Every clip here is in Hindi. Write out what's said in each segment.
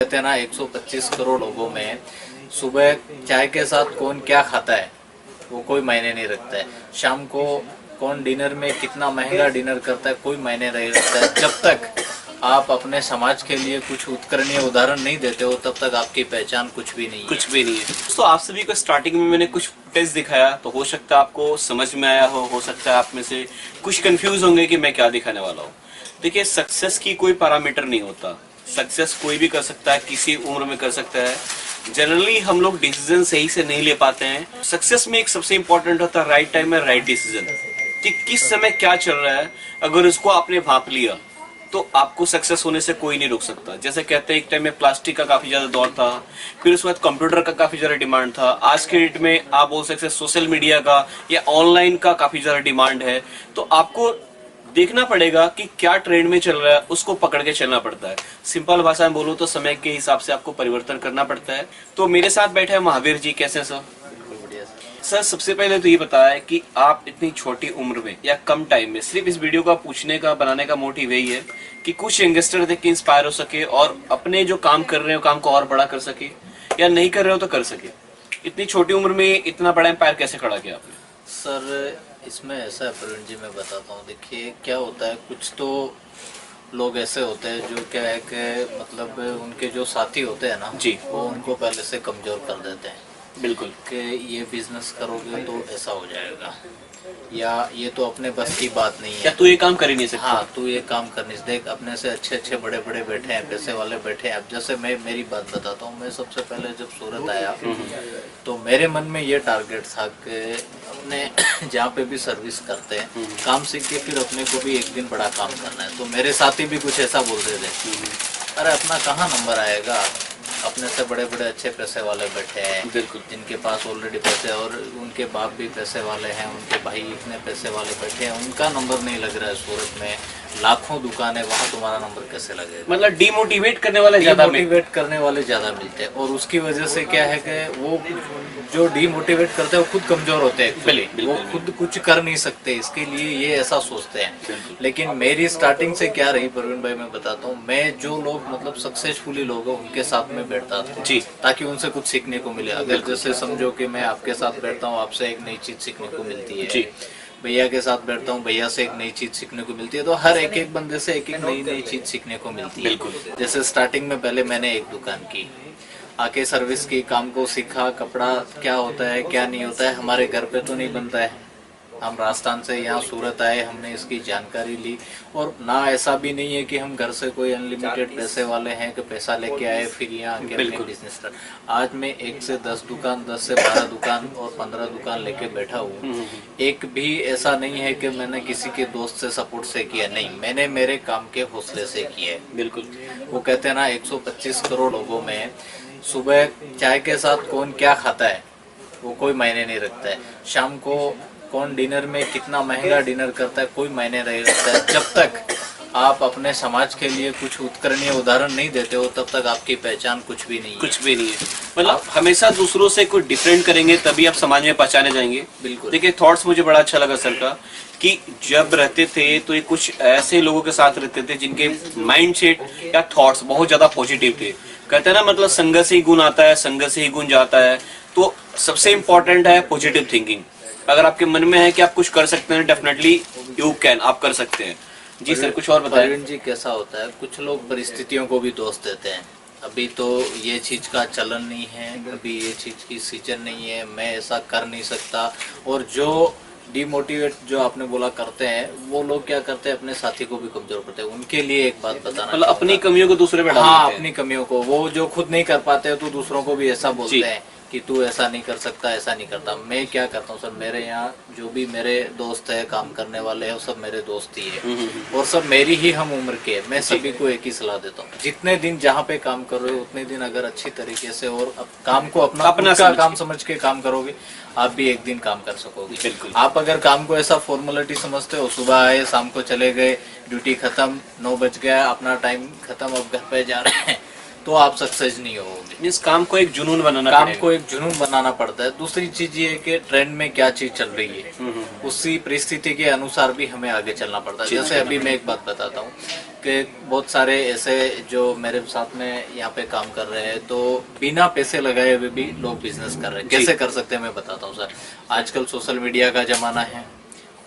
कहते हैं ना 125 करोड़ लोगों में सुबह चाय के साथ कौन क्या खाता है वो कोई मायने नहीं रखता है। शाम को कौन डिनर में कितना महंगा डिनर करता है कोई मायने नहीं रखता है। जब तक आप अपने समाज के लिए कुछ उत्कर्णीय उदाहरण नहीं देते हो तब तक आपकी पहचान कुछ भी नहीं है। कुछ भी नहीं है। तो आप सभी को स्टार्टिंग में मैंने कुछ फुटेज दिखाया तो हो सकता है आपको समझ में आया हो सकता है आप में से कुछ कंफ्यूज होंगे कि मैं क्या दिखाने वाला हूँ। देखिए, सक्सेस की कोई पैरामीटर नहीं होता। सक्सेस कोई भी कर सकता है, किसी उम्र में कर सकता है। जनरली हम लोग डिसीजन सही से नहीं ले पाते हैं। सक्सेस में एक सबसे इंपॉर्टेंट होता है राइट टाइम में राइट डिसीजन, कि किस समय क्या चल रहा है। अगर उसको आपने भांप लिया तो आपको सक्सेस होने से कोई नहीं रोक सकता। जैसे कहते हैं एक टाइम में प्लास्टिक का काफी ज्यादा दौर था, फिर उसके बाद कंप्यूटर का काफी ज्यादा डिमांड था। आज के डेट में आप बोल सकते हैं सोशल मीडिया का या ऑनलाइन का काफी ज्यादा डिमांड है। तो आपको देखना पड़ेगा कि क्या ट्रेंड में चल रहा है, उसको पकड़ के चलना पड़ता है। सिंपल भाषा में बोलूं तो समय के हिसाब से आपको परिवर्तन करना पड़ता है। तो मेरे साथ बैठे हैं महावीर जी। कैसे हैं सर? सर, सबसे पहले तो ये बताया कि आप इतनी छोटी उम्र में या कम टाइम में, सिर्फ इस वीडियो का पूछने का बनाने का मोटिव यही है कि कुछ यंगस्टर देख के इंस्पायर हो सके और अपने जो काम कर रहे हो काम को और बड़ा कर सके, या नहीं कर रहे हो तो कर सके। इतनी छोटी उम्र में इतना बड़ा एम्पायर कैसे खड़ा किया आपने? सर, इसमें ऐसा है प्रवीण जी, मैं बताता हूँ। देखिए क्या होता है, कुछ तो लोग ऐसे होते हैं जो क्या है कि मतलब उनके जो साथी होते हैं ना जी, वो उनको पहले से कमजोर कर देते हैं। बिल्कुल, कि ये बिजनेस करोगे तो ऐसा हो जाएगा, या ये तो अपने बस की बात नहीं है, या तू ये काम कर ही नहीं सकता। हाँ तू ये काम कर नहीं। देख, अपने से अच्छे अच्छे बड़े बड़े बैठे हैं, पैसे वाले बैठे हैं। अब जैसे मैं मेरी बात बताता हूँ, मैं सबसे पहले जब सूरत आया तो मेरे मन में ये टारगेट था कि अपने जहाँ पे भी सर्विस करते हैं काम सीख के फिर अपने को भी एक दिन बड़ा काम करना है। तो मेरे साथी भी कुछ ऐसा बोलते थे, अरे अपना कहाँ नंबर आएगा, अपने से बड़े बड़े अच्छे पैसे वाले बैठे हैं, बिल्कुल, जिनके पास ऑलरेडी पैसे, और उनके बाप भी पैसे वाले हैं, उनके भाई इतने पैसे वाले बैठे हैं, उनका नंबर नहीं लग रहा है। सूरत में लाखों दुकान है, वहाँ तुम्हारा नंबर कैसे लगेगा? मतलब डिमोटिवेट करने वाले ज्यादा, डिमोटिवेट करने वाले ज्यादा मिलते हैं। और उसकी वजह से क्या है कि वो जो डिमोटिवेट करते हैं वो खुद कमजोर होते हैं, वो खुद कुछ कर नहीं सकते, इसके लिए ये ऐसा सोचते हैं। लेकिन मेरी स्टार्टिंग से क्या रही प्रवीण भाई, मैं बताता हूँ। मैं जो लोग मतलब सक्सेसफुली लोग हैं उनके साथ में बैठता था जी, ताकि उनसे कुछ सीखने को मिले। अगर जैसे समझो कि मैं आपके साथ बैठता हूँ, आपसे एक नई चीज सीखने को मिलती है जी, भैया के साथ बैठता हूँ, भैया से एक नई चीज सीखने को मिलती है। तो हर एक एक बंदे से एक एक नई नई चीज सीखने को मिलती है। बिल्कुल। जैसे स्टार्टिंग में पहले मैंने एक दुकान की, आके सर्विस की, काम को सीखा, कपड़ा क्या होता है क्या नहीं होता है। हमारे घर पे तो नहीं बनता है, हम राजस्थान से यहाँ सूरत आए, हमने इसकी जानकारी ली। और ना ऐसा भी नहीं है कि हम घर से कोई अनलिमिटेड पैसे वाले हैं कि पैसा लेके आए फिर यहाँ आके अपने बिजनेस स्टार्ट। आज मैं 1 से 10 दुकान, 10 से 12 दुकान और 15 दुकान लेके बैठा हूँ। एक भी ऐसा नहीं है कि मैंने किसी के दोस्त से सपोर्ट से किया, नहीं, मैंने मेरे काम के हौसले से किया है। बिल्कुल। वो कहते हैं ना 125 करोड़ लोगों में सुबह चाय के साथ कौन क्या खाता है वो कोई मायने नहीं रखता है। शाम को कौन डिनर में कितना महंगा डिनर करता है कोई मायने नहीं रखता है। जब तक आप अपने समाज के लिए कुछ उत्कर्णीय उदाहरण नहीं देते हो तब तक आपकी पहचान कुछ भी नहीं है। कुछ भी नहीं है। मतलब हमेशा दूसरों से कुछ डिफरेंट करेंगे तभी आप समाज में पहचाने जाएंगे। बिल्कुल। देखिए, थॉट्स मुझे बड़ा अच्छा लगा सर का, कि जब रहते थे तो ये कुछ ऐसे लोगों के साथ रहते थे जिनके माइंडसेट या थॉट्स बहुत ज्यादा पॉजिटिव थे। कहते हैं ना, मतलब संगत से ही गुण आता है, संगत से ही गुण जाता है। तो सबसे इम्पोर्टेंट है पॉजिटिव थिंकिंग। अगर आपके मन में है कि आप कुछ कर सकते हैं, डेफिनेटली यू कैन, आप कर सकते हैं। जी सर, कुछ और बताएं। प्रवीण जी, कैसा होता है, कुछ लोग परिस्थितियों को भी दोष देते हैं। अभी तो ये चीज का चलन नहीं है, अभी ये चीज की सीजन नहीं है, मैं ऐसा कर नहीं सकता। और जो डिमोटिवेट जो आपने बोला करते हैं, वो लोग क्या करते हैं, अपने साथी को भी कमजोर करते हैं। उनके लिए एक बात बताना, मतलब अपनी कमियों को दूसरे पे डाल हाँ, देते हैं। अपनी कमियों को, वो जो खुद नहीं कर पाते हैं तो दूसरों को भी ऐसा बोलते हैं कि तू ऐसा नहीं कर सकता, ऐसा नहीं करता। मैं क्या करता हूँ सर, मेरे यहाँ जो भी मेरे दोस्त है, काम करने वाले हैं, वो सब मेरे दोस्त ही है और सब मेरी ही हम उम्र के हैं। मैं सभी को एक ही सलाह देता हूँ, जितने दिन जहाँ पे काम कर रहे हो उतने दिन अगर अच्छी तरीके से और काम को अपना काम समझ के काम करोगे, आप भी एक दिन काम कर सकोगे। बिल्कुल। आप अगर काम को ऐसा फॉर्मेलिटी समझते हो, सुबह आए शाम को चले गए, ड्यूटी खत्म, 9 बज गया, अपना टाइम खत्म, अब घर पे जा रहे हैं, तो आप सक्सेस नहीं होगे। मीन्स काम को एक जुनून बनाना काम पड़ेगा। को एक जुनून बनाना पड़ता है। दूसरी चीज ये है कि ट्रेंड में क्या चीज चल रही है उसी परिस्थिति के अनुसार भी हमें आगे चलना पड़ता है। जैसे अभी मैं एक बात बताता हूँ कि बहुत सारे ऐसे जो मेरे साथ में यहाँ पे काम कर रहे हैं तो बिना पैसे लगाए हुए भी लोग बिजनेस कर रहे हैं। कैसे कर सकते हैं मैं बताता हूँ सर। आजकल सोशल मीडिया का जमाना है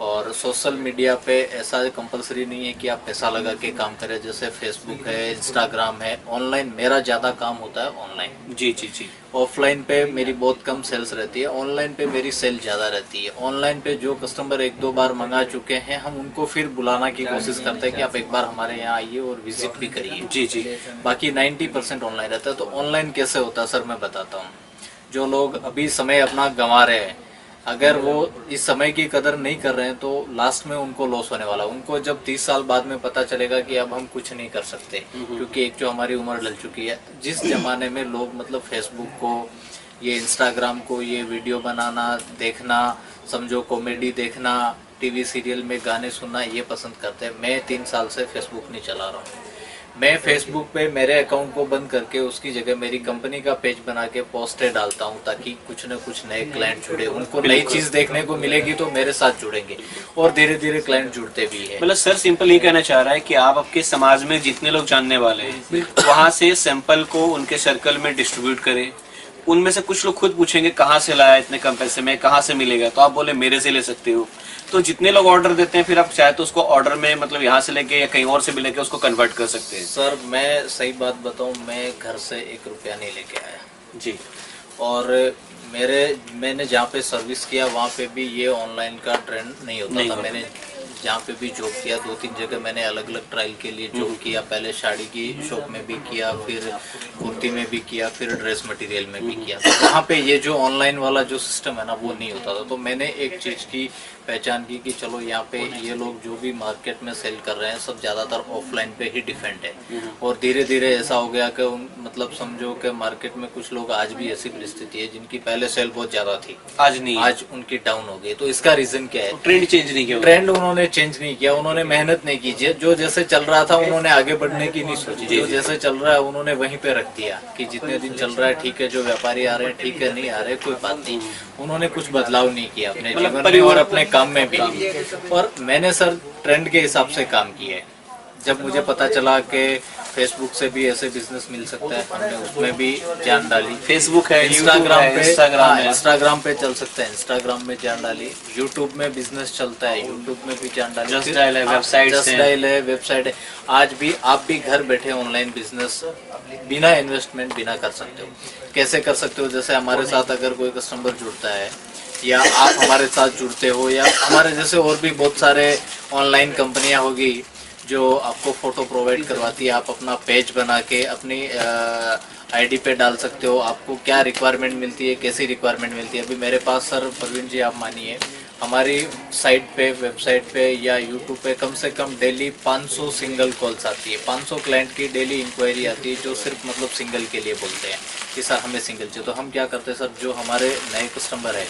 और सोशल मीडिया पे ऐसा कंपलसरी नहीं है कि आप पैसा लगा के काम करें। जैसे फेसबुक है, इंस्टाग्राम है, ऑनलाइन मेरा ज्यादा काम होता है ऑनलाइन। जी जी जी। ऑफलाइन पे मेरी बहुत कम सेल्स रहती है, ऑनलाइन पे मेरी सेल ज्यादा रहती है। ऑनलाइन पे जो कस्टमर एक दो बार मंगा चुके हैं हम उनको फिर बुलाना की कोशिश करते हैं कि आप एक बार हमारे यहाँ आइए और विजिट भी करिए। जी जी। बाकी 90% ऑनलाइन रहता है। तो ऑनलाइन कैसे होता है सर मैं बताता हूँ। जो लोग अभी समय अपना गंवा रहे हैं, अगर वो इस समय की कदर नहीं कर रहे हैं तो लास्ट में उनको लॉस होने वाला। उनको जब 30 साल बाद में पता चलेगा कि अब हम कुछ नहीं कर सकते क्योंकि एक जो हमारी उम्र ढल चुकी है। जिस जमाने में लोग मतलब फेसबुक को, ये इंस्टाग्राम को, ये वीडियो बनाना, देखना, समझो कॉमेडी देखना, टीवी सीरियल में गाने सुनना ये पसंद करते हैं। मैं 3 साल से फेसबुक नहीं चला रहा हूँ। मैं फेसबुक पे मेरे अकाउंट को बंद करके उसकी जगह मेरी कंपनी का पेज बना के पोस्टें डालता हूँ ताकि कुछ न कुछ नए क्लाइंट जुड़े। उनको नई चीज देखने को मिलेगी तो मेरे साथ जुड़ेंगे और धीरे धीरे क्लाइंट जुड़ते भी है। मतलब सर सिंपल ये कहना चाह रहा है कि आप आपके समाज में जितने लोग जानने वाले हैं वहाँ से सैंपल को उनके सर्कल में डिस्ट्रीब्यूट करें। उनमें से कुछ लोग खुद पूछेंगे कहाँ से लाया इतने कम पैसे में, कहाँ से मिलेगा, तो आप बोले मेरे से ले सकते हो। तो जितने लोग ऑर्डर देते हैं फिर आप चाहे तो उसको ऑर्डर में मतलब यहाँ से लेके या कहीं और से भी लेके उसको कन्वर्ट कर सकते हैं। सर मैं सही बात बताऊं, मैं घर से 1 रुपया नहीं लेके आया जी। और मैंने जहाँ पे सर्विस किया वहाँ पे भी ये ऑनलाइन का ट्रेंड नहीं होता था। मैंने जहाँ पे भी जॉब किया 2-3 जगह मैंने अलग अलग ट्रायल के लिए जॉब किया। पहले साड़ी की शॉप में भी किया, फिर कुर्ती में भी किया, फिर ड्रेस मटेरियल में भी किया। तो वहाँ पे ये जो ऑनलाइन वाला जो सिस्टम है ना वो नहीं होता था। तो मैंने एक चीज की पहचान की कि चलो यहाँ पे ये लोग जो भी मार्केट में सेल कर रहे हैं सब ज्यादातर ऑफलाइन पे ही डिपेंड है। और धीरे धीरे ऐसा हो गया कि मतलब समझो कि मार्केट में कुछ लोग आज भी ऐसी परिस्थिति है जिनकी पहले सेल बहुत ज्यादा थी, आज नहीं, आज उनकी डाउन हो गई। तो इसका रीजन क्या है? ट्रेंड चेंज नहीं किया। ट्रेंड उन्होंने चेंज नहीं किया, उन्होंने मेहनत नहीं की। जो जैसे चल रहा था उन्होंने आगे बढ़ने की नहीं सोची। जो जैसे चल रहा है उन्होंने वहीं पे रख दिया कि जितने दिन चल रहा है ठीक है, जो व्यापारी आ रहे हैं ठीक है, नहीं आ रहे कोई बात नहीं। उन्होंने कुछ बदलाव नहीं किया अपने जीवन में और अपने काम में भी। और मैंने सर ट्रेंड के हिसाब से काम किया है। जब मुझे पता चला कि फेसबुक से भी ऐसे बिजनेस मिल सकता है हमने उसमें भी जान डाली। फेसबुक है, इंस्टाग्राम पे, इंस्टाग्राम इंस्टाग्राम पे चल सकता है, इंस्टाग्राम में जान डाली। यूट्यूब में बिजनेस चलता है, यूट्यूब में भी जान डाली। जस्ट डायल है, वेबसाइट है, वेबसाइट है। आज भी आप भी घर बैठे ऑनलाइन बिजनेस बिना इन्वेस्टमेंट बिना कर सकते हो। कैसे कर सकते हो? जैसे हमारे साथ अगर कोई कस्टमर जुड़ता है या आप हमारे साथ जुड़ते हो या हमारे जैसे और भी बहुत सारे ऑनलाइन कंपनियां होगी जो आपको फोटो प्रोवाइड करवाती है। आप अपना पेज बना के अपनी आईडी पे डाल सकते हो। आपको क्या रिक्वायरमेंट मिलती है, कैसी रिक्वायरमेंट मिलती है। अभी मेरे पास सर प्रवीण जी आप मानिए हमारी साइट पे, वेबसाइट पे या यूट्यूब पे कम से कम डेली 500 सिंगल कॉल्स आती है। 500 क्लाइंट की डेली इंक्वायरी आती है जो सिर्फ मतलब सिंगल के लिए बोलते हैं कि सर हमें सिंगल चाहिए। तो हम क्या करते हैं सर, जो हमारे नए कस्टमर है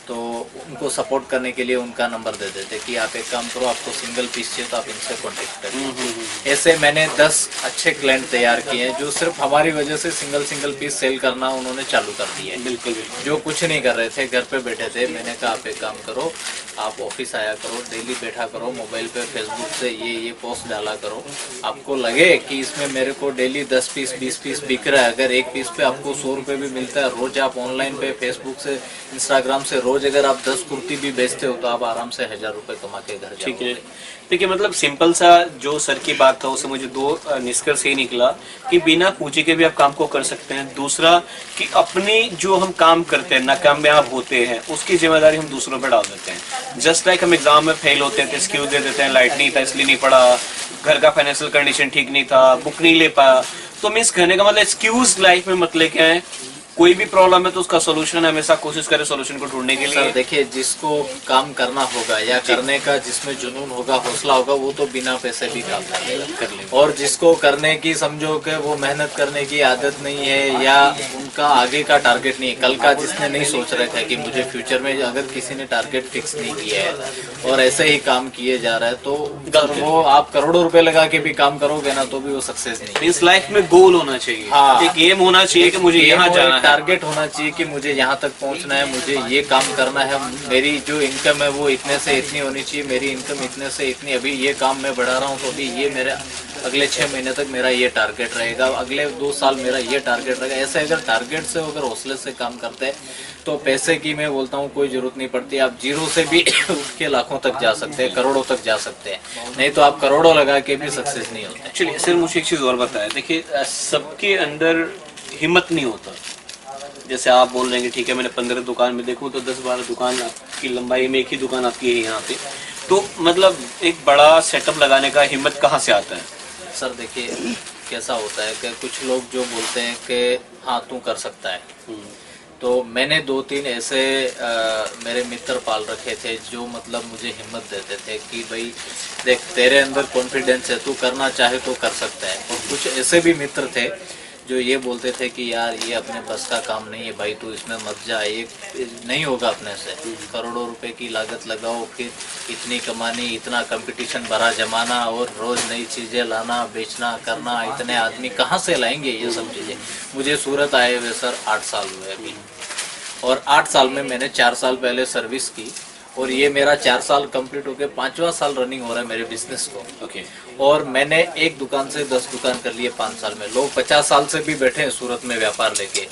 तो उनको सपोर्ट करने के लिए उनका नंबर दे देते कि आप एक काम करो, आपको सिंगल पीस चाहिए तो आप इनसे कांटेक्ट करें। ऐसे मैंने 10 अच्छे क्लाइंट तैयार किए हैं जो सिर्फ हमारी वजह से सिंगल पीस सेल करना उन्होंने चालू कर दिया है। बिल्कुल। जो कुछ नहीं कर रहे थे, घर पे बैठे थे। मैंने कहा आप एक काम करो, आप ऑफिस आया करो, डेली बैठा करो, मोबाइल पे फेसबुक से ये पोस्ट डाला करो। आपको लगे कि इसमें मेरे को डेली 10 पीस 20 पीस बिक रहा है, अगर एक पीस पे आपको 100 रुपये भी मिलता है रोज, आप ऑनलाइन पे फेसबुक से, इंस्टाग्राम से रोज अगर आप 10 कुर्ती भी बेचते हो तो आप आराम से 1000 रुपए कमा के घर जाओगे। ठीक है। देखिए मतलब सिंपल सा जो सर की बात था उससे मुझे 2 निष्कर्ष ही निकला कि बिना पूंजी के भी आप काम को कर सकते हैं। दूसरा कि अपनी जो हम काम करते हैं, नाकामयाब होते हैं, उसकी जिम्मेदारी हम दूसरों पर डाल देते हैं। जस्ट लाइक हम एग्जाम में फेल होते थे, एक्सक्यूज दे देते हैं, लाइट नहीं था इसलिए नहीं पढ़ा, घर का फाइनेंशियल कंडीशन ठीक नहीं था, बुक नहीं ले पाया। तो मीन्स कहने का मतलब एक्सक्यूज लाइफ में मत लेके आए, कोई भी प्रॉब्लम है तो उसका सोल्यूशन हमेशा कोशिश करें सोल्यूशन को ढूंढने के सर लिए। देखिए, जिसको काम करना होगा या करने का जिसमें जुनून होगा, हौसला होगा, वो तो बिना पैसे भी काम कर लेगा। और जिसको करने की समझो कि वो मेहनत करने की आदत नहीं है या उनका आगे का टारगेट नहीं है, कल का जिसने नहीं सोच रखा है कि मुझे फ्यूचर में, अगर किसी ने टारगेट फिक्स नहीं किया है और ऐसे ही काम किए जा रहा है तो वो आप करोड़ों रुपए लगा के भी काम करोगे ना तो भी वो सक्सेस नहीं है। मीन्स लाइफ में गोल होना चाहिए, हाँ। एक एम होना चाहिए कि मुझे यहाँ जाना है, टारगेट होना चाहिए कि मुझे यहाँ तक पहुँचना है, मुझे ये काम करना है, मेरी जो इनकम है वो इतने से इतनी होनी चाहिए, मेरी इनकम इतने से इतनी, अभी ये काम मैं बढ़ा रहा हूँ तो अभी ये मेरा अगले 6 महीने तक मेरा ये टारगेट रहेगा, अगले 2 साल मेरा ये टारगेट रहेगा। ऐसे अगर टारगेट से अगर हौसले से काम करते हैं तो पैसे की मैं बोलता हूँ कोई जरूरत नहीं पड़ती। आप जीरो से भी उठ के लाखों तक जा सकते हैं, करोड़ों तक जा सकते हैं, नहीं तो आप करोड़ों लगा के भी सक्सेस नहीं होते। चलिए सर, मुझे एक चीज और बताया, देखिए सबके अंदर हिम्मत नहीं होता। जैसे आप बोल रहे हैं कि ठीक है मैंने 15 दुकान में देखूं तो 10-12 दुकान आपकी लंबाई में, एक ही दुकान आपकी है यहाँ पे, तो मतलब एक बड़ा सेटअप लगाने का हिम्मत कहाँ से आता है? सर देखिए कैसा होता है कि कुछ लोग जो बोलते हैं कि हाँ तू कर सकता है, तो मैंने 2-3 ऐसे मेरे मित्र पाल रखे थे जो मतलब मुझे हिम्मत देते थे कि भाई देख तेरे अंदर कॉन्फिडेंस है, तू करना चाहे तो कर सकता है। और कुछ ऐसे भी मित्र थे जो ये बोलते थे कि यार ये अपने बस का काम नहीं है भाई, तू इसमें मत जा, ये नहीं होगा अपने से, करोड़ों रुपए की लागत लगाओ, फिर इतनी कमानी, इतना कंपटीशन भरा जमाना और रोज नई चीजें लाना, बेचना, करना, इतने आदमी कहाँ से लाएंगे ये सब चीजें। मुझे सूरत आए हुए सर 8 साल हुए अभी, और 8 साल में मैंने 4 साल पहले सर्विस की और ये मेरा 4 साल कंप्लीट होकर 5वां साल रनिंग हो रहा है मेरे बिजनेस को। ओके। और मैंने एक दुकान से 10 दुकान कर लिए 5 साल में। लोग 50 साल से भी बैठे हैं सूरत में व्यापार लेके,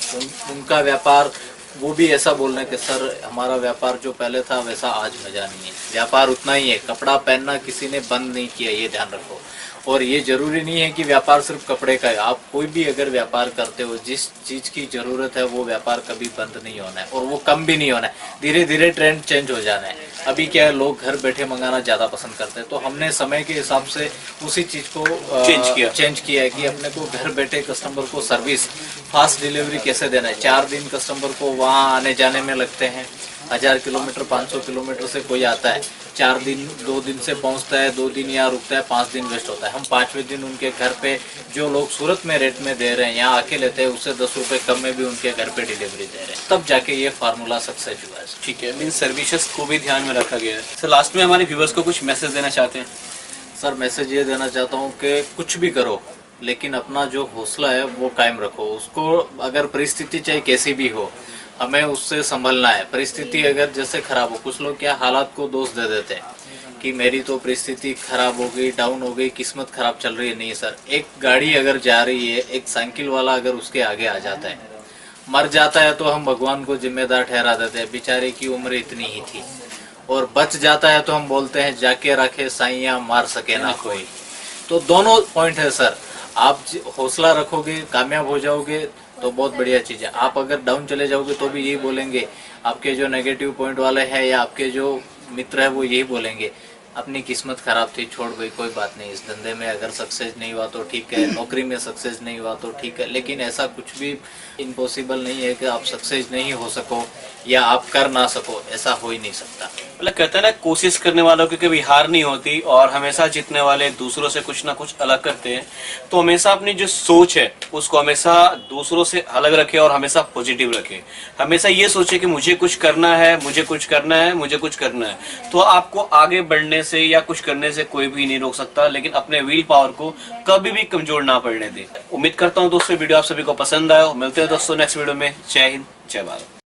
उनका व्यापार वो भी ऐसा बोल रहे हैं कि सर हमारा व्यापार जो पहले था वैसा आज मजा नहीं है, व्यापार उतना ही है, कपड़ा पहनना किसी ने बंद नहीं किया, ये ध्यान रखो। और ये जरूरी नहीं है कि व्यापार सिर्फ कपड़े का है, आप कोई भी अगर व्यापार करते हो, जिस चीज की जरूरत है वो व्यापार कभी बंद नहीं होना है और वो कम भी नहीं होना है, धीरे धीरे ट्रेंड चेंज हो जाना है। अभी क्या है, लोग घर बैठे मंगाना ज्यादा पसंद करते हैं, तो हमने समय के हिसाब से उसी चीज को चेंज किया है कि अपने को घर बैठे कस्टमर को सर्विस, फास्ट डिलीवरी कैसे देना है। 4 दिन कस्टमर को वहाँ आने जाने में लगते हैं, 1000 किलोमीटर 500 किलोमीटर से कोई आता है, 4 दिन 2 दिन से पहुंचता है, 2 दिन यहाँ रुकता है, 5 दिन वेस्ट होता है। हम 5वें दिन उनके घर पे जो लोग सूरत में रेट में दे रहे हैं, यहाँ आके लेते हैं, उससे 10 रुपए कम में भी उनके घर पे डिलीवरी दे रहे हैं, तब जाके ये फार्मूला सक्सेस हुआ है। ठीक है, मीन सर्विसेज को भी ध्यान में रखा गया है। सर लास्ट में हमारे व्यूवर्स को कुछ मैसेज देना चाहते हैं? सर मैसेज ये देना चाहता हूँ कि कुछ भी करो लेकिन अपना जो हौसला है वो कायम रखो। उसको अगर परिस्थिति चाहे कैसी भी हो, हमें उससे संभलना है। परिस्थिति अगर जैसे खराब हो, कुछ लोग क्या हालात को दोष दे देते हैं कि मेरी तो परिस्थिति खराब हो गई, डाउन हो गई, किस्मत खराब चल रही है। नहीं सर, एक गाड़ी अगर जा रही है, एक साइकिल वाला अगर उसके आगे आ जाता है, मर जाता है तो हम भगवान को जिम्मेदार ठहरा देते हैं, बेचारे की उम्र इतनी ही थी। और बच जाता है तो हम बोलते हैं जाके रखे साइया मार सके ना कोई। तो दोनों पॉइंट है सर, आप हौसला रखोगे कामयाब हो जाओगे तो बहुत बढ़िया चीज है। आप अगर डाउन चले जाओगे तो भी यही बोलेंगे, आपके जो नेगेटिव पॉइंट वाले हैं या आपके जो मित्र है वो यही बोलेंगे अपनी किस्मत खराब थी, छोड़ भाई कोई बात नहीं, इस धंधे में अगर सक्सेस नहीं हुआ तो ठीक है, नौकरी में सक्सेस नहीं हुआ तो ठीक है, लेकिन ऐसा कुछ भी इम्पॉसिबल नहीं है कि आप सक्सेस नहीं हो सको या आप कर ना सको, ऐसा हो ही नहीं सकता। मतलब कहते हैं ना, कोशिश करने वालों की कभी हार नहीं होती और हमेशा जीतने वाले दूसरों से कुछ ना कुछ अलग करते हैं। तो हमेशा अपनी जो सोच है उसको हमेशा दूसरों से अलग रखे और हमेशा पॉजिटिव रखे। हमेशा ये सोचे कि मुझे कुछ करना है, मुझे कुछ करना है, मुझे कुछ करना है। तो आपको आगे बढ़ने से या कुछ करने से कोई भी नहीं रोक सकता, लेकिन अपने विल पावर को कभी भी कमजोर ना पड़ने दे। उम्मीद करता हूँ दोस्तों वीडियो आप सभी को पसंद आया। मिलते हैं दोस्तों नेक्स्ट वीडियो में। जय हिंद, जय भारत।